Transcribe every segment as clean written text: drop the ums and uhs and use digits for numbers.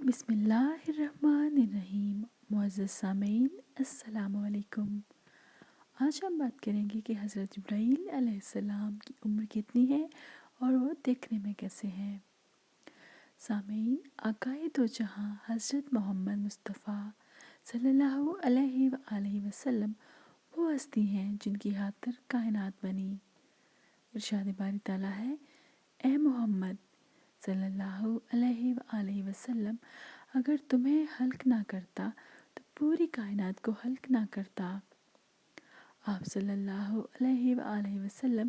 بسم اللہ الرحمن الرحیم۔ معزز سامعین السلام علیکم۔ آج ہم بات کریں گے کہ حضرت جبرائیل علیہ السلام کی عمر کتنی ہے اور وہ دیکھنے میں کیسے ہیں۔ سامعین، آقائے دو جہاں حضرت محمد مصطفیٰ صلی اللہ علیہ وآلہ وسلم وہ ہستی ہیں جن کی خاطر کائنات بنی۔ ارشاد باری تعالیٰ ہے، اے محمد صلی اللہ علیہ وآلہ وسلم، اگر تمہیں خلق نہ کرتا تو پوری کائنات کو خلق نہ کرتا۔ آپ صلی اللہ علیہ وآلہ وسلم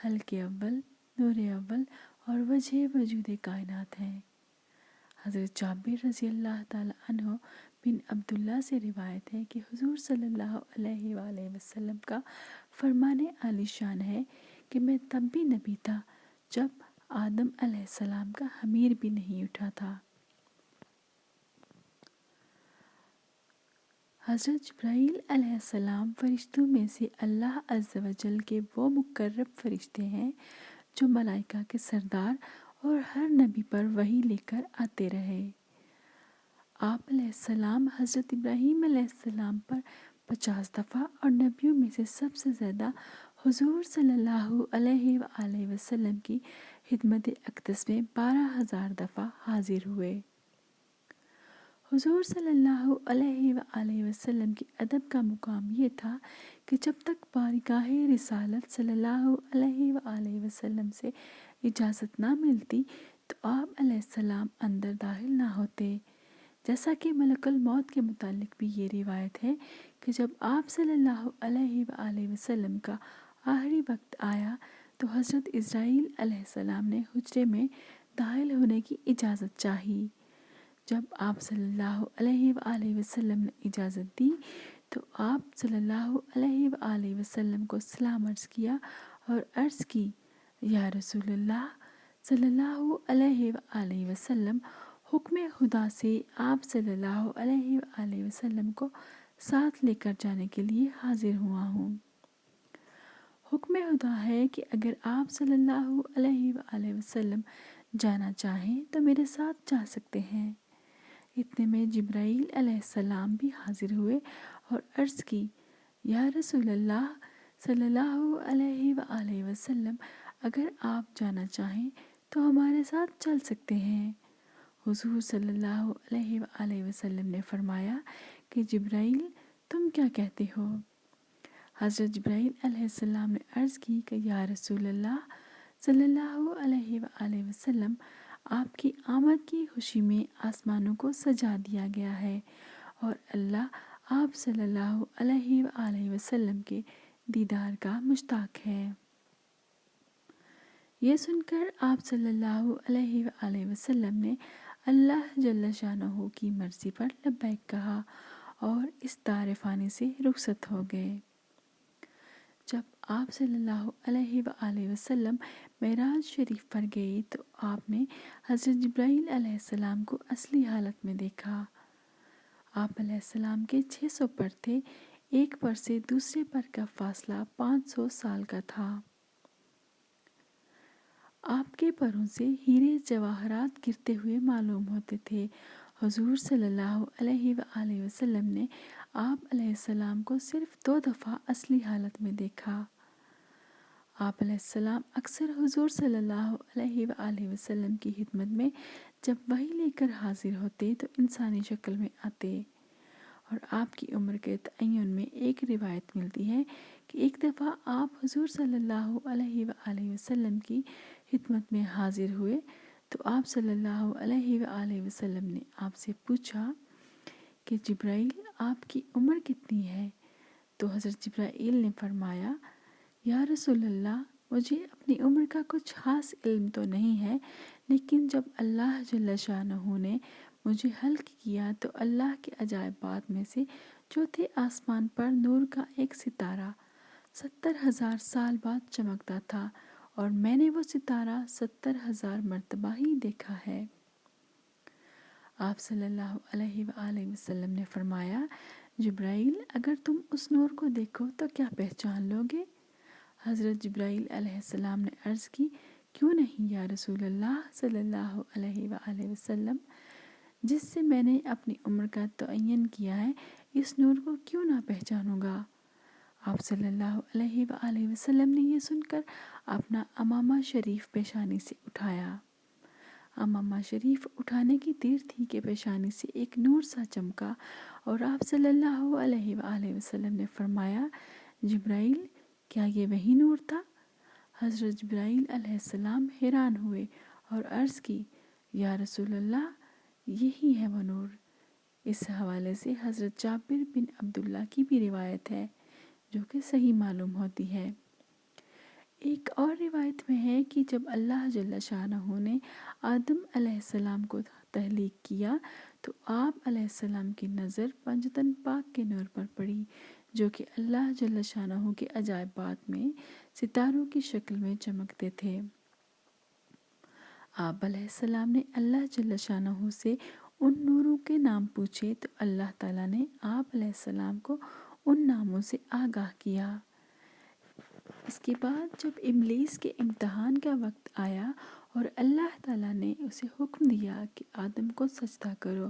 خلق اول، نور اول اور وجہ وجود کائنات ہیں۔ حضرت جابر رضی اللہ تعالی عنہ بن عبداللہ سے روایت ہے کہ حضور صلی اللہ علیہ وآلہ وسلم کا فرمان عالی شان ہے کہ میں تب بھی نبی تھا جب آدم علیہ السلام کا خمیر بھی نہیں اٹھا تھا۔ حضرت جبرائیل علیہ السلام فرشتوں میں سے اللہ عز و جل کے وہ مقرب فرشتے ہیں جو ملائکہ کے سردار اور ہر نبی پر وحی لے کر آتے رہے۔ آپ علیہ السلام حضرت ابراہیم علیہ السلام پر 50 دفعہ اور نبیوں میں سے سب سے زیادہ حضور صلی اللہ علیہ وآلہ وسلم کی خدمت اقدس میں 12,000 دفعہ حاضر ہوئے۔ حضور صلی اللہ علیہ وآلہ وسلم کے ادب کا مقام یہ تھا کہ جب تک بارگاہ رسالت صلی اللہ علیہ وآلہ وسلم سے اجازت نہ ملتی تو آپ علیہ السلام اندر داخل نہ ہوتے۔ جیسا کہ ملک الموت کے متعلق بھی یہ روایت ہے کہ جب آپ صلی اللہ علیہ وآلہ وسلم کا آخری وقت آیا تو حضرت اسرائیل علیہ السلام نے حجرے میں داخل ہونے کی اجازت چاہی۔ جب آپ صلی اللہ علیہ وآلہ وسلم نے اجازت دی تو آپ صلی اللہ علیہ وآلہ وسلم کو سلام عرض کیا اور عرض کی، یا رسول اللہ صلی اللہ علیہ وآلہ وسلم، حکم خدا سے آپ صلی اللہ علیہ وآلہ وسلم کو ساتھ لے کر جانے کے لیے حاضر ہوا ہوں۔ حکم خدا ہے کہ اگر آپ صلی اللہ علیہ وآلہ وسلم جانا چاہیں تو میرے ساتھ جا سکتے ہیں۔ اتنے میں جبرائیل علیہ السلام بھی حاضر ہوئے اور عرض کی، یا رسول اللہ صلی اللہ علیہ وآلہ وسلم، اگر آپ جانا چاہیں تو ہمارے ساتھ چل سکتے ہیں۔ حضور صلی اللہ علیہ وآلہ وسلم نے فرمایا کہ جبرائیل، تم کیا کہتے ہو؟ حضرت جبرائیل علیہ السلام نے عرض کی کہ یا رسول اللہ صلی اللہ علیہ وآلہ وسلم، آپ کی آمد کی خوشی میں آسمانوں کو سجا دیا گیا ہے اور اللہ آپ صلی اللہ علیہ وآلہ وسلم کے دیدار کا مشتاق ہے۔ یہ سن کر آپ صلی اللہ علیہ وآلہ وسلم نے اللہ جل شانہ کی مرضی پر لبیک کہا اور اس دار فانی سے رخصت ہو گئے۔ جب آپ صلی اللہ علیہ وآلہ وسلم معراج شریف پر گئے تو آپ نے حضرت جبرائیل علیہ السلام کو اصلی حالت میں دیکھا۔ آپ علیہ السلام کے 600 پر تھے، ایک پر سے دوسرے پر کا فاصلہ 500 سال کا تھا۔ آپ کے پروں سے ہیرے جواہرات گرتے ہوئے معلوم ہوتے تھے۔ حضور صلی اللہ علیہ وآلہ وسلم نے آپ علیہ السلام کو صرف 2 دفعہ اصلی حالت میں دیکھا۔ آپ علیہ السلام اکثر حضور صلی اللہ علیہ وآلہ وسلم کی خدمت میں جب وحی لے کر حاضر ہوتے تو انسانی شکل میں آتے، اور آپ کی عمر کے تعین میں ایک روایت ملتی ہے کہ ایک دفعہ آپ حضور صلی اللہ علیہ وآلہ وسلم کی خدمت میں حاضر ہوئے تو آپ صلی اللہ علیہ وآلہ وسلم نے آپ سے پوچھا کہ جبرائیل، آپ کی عمر کتنی ہے؟ تو حضرت جبرائیل نے فرمایا، یا رسول اللہ، مجھے اپنی عمر کا کچھ خاص علم تو نہیں ہے، لیکن جب اللہ جل شانہ نے مجھے خلق کیا تو اللہ کے عجائبات میں سے چوتھے آسمان پر نور کا ایک ستارہ 70,000 سال بعد چمکتا تھا، اور میں نے وہ ستارہ 70,000 مرتبہ ہی دیکھا ہے۔ آپ صلی اللہ علیہ وآلہ وسلم نے فرمایا، جبرائیل، اگر تم اس نور کو دیکھو تو کیا پہچان لو گے؟ حضرت جبرائیل علیہ السلام نے عرض کی، کیوں نہیں یا رسول اللہ صلی اللہ علیہ وآلہ وسلم۔ جس سے میں نے اپنی عمر کا تعین کیا ہے، اس نور کو کیوں نہ پہچانوں گا؟ آپ صلی اللہ علیہ وآلہ وسلم نے یہ سن کر اپنا امامہ شریف پیشانی سے اٹھایا۔ امامہ شریف اٹھانے کی دیر تھی کہ پیشانی سے ایک نور سا چمکا اور آپ صلی اللہ علیہ وآلہ وسلم نے فرمایا، جبرائیل، کیا یہ وہی نور تھا؟ حضرت جبرائیل علیہ السلام حیران ہوئے اور عرض کی، یا رسول اللہ، یہی ہے وہ نور۔ اس حوالے سے حضرت جابر بن عبداللہ کی بھی روایت ہے جو کہ صحیح معلوم ہوتی ہے۔ ایک اور روایت میں ہے کہ جب اللہ جل شانہ نے آدم علیہ السلام کو تخلیق کیا تو آپ علیہ السلام کی نظر پنجتن پاک کے نور پر پڑی، جو کہ اللہ جل شانہ کے عجائبات میں ستاروں کی شکل میں چمکتے تھے۔ آپ علیہ السلام نے اللہ جل شانہ سے ان نوروں کے نام پوچھے تو اللہ تعالیٰ نے آپ علیہ السلام کو ان ناموں سے آگاہ کیا۔ اس کے بعد جب ابلیس کے امتحان کا وقت آیا اور اللہ تعالیٰ نے اسے حکم دیا کہ آدم کو سجدہ کرو،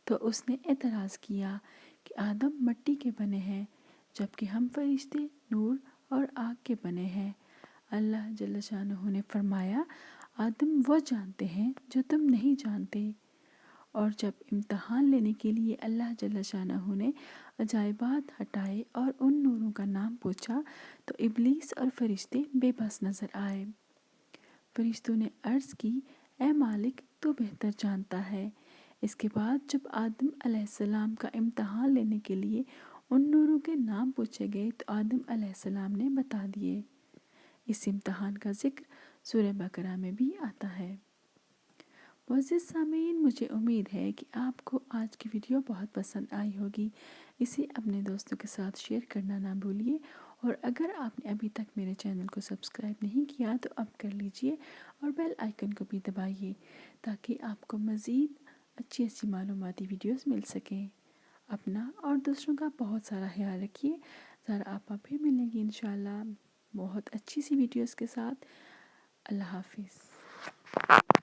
تو اس نے اعتراض کیا کہ آدم مٹی کے بنے ہیں جبکہ ہم فرشتے نور اور آگ کے بنے ہیں۔ اللہ جل شانہ نے فرمایا، آدم وہ جانتے ہیں جو تم نہیں جانتے۔ اور جب امتحان لینے کے لیے اللہ جل شانہ نے عجائبات ہٹائے اور ان نوروں کا نام پوچھا تو ابلیس اور فرشتے بے بس نظر آئے۔ فرشتوں نے عرض کی، اے مالک، تو بہتر جانتا ہے۔ اس کے بعد جب آدم علیہ السلام کا امتحان لینے کے لیے ان نوروں کے نام پوچھے گئے تو آدم علیہ السلام نے بتا دیے۔ اس امتحان کا ذکر سورہ بقرہ میں بھی آتا ہے۔ معزز سامعین، مجھے امید ہے کہ آپ کو آج کی ویڈیو بہت پسند آئی ہوگی۔ اسے اپنے دوستوں کے ساتھ شیئر کرنا نہ بھولیے، اور اگر آپ نے ابھی تک میرے چینل کو سبسکرائب نہیں کیا تو اب کر لیجئے اور بیل آئیکن کو بھی دبائیے تاکہ آپ کو مزید اچھی معلوماتی ویڈیوز مل سکیں۔ اپنا اور دوسروں کا بہت سارا خیال رکھیے۔ ذرا آپ پھر ملیں گی انشاءاللہ بہت اچھی سی ویڈیوز کے ساتھ۔ اللہ حافظ۔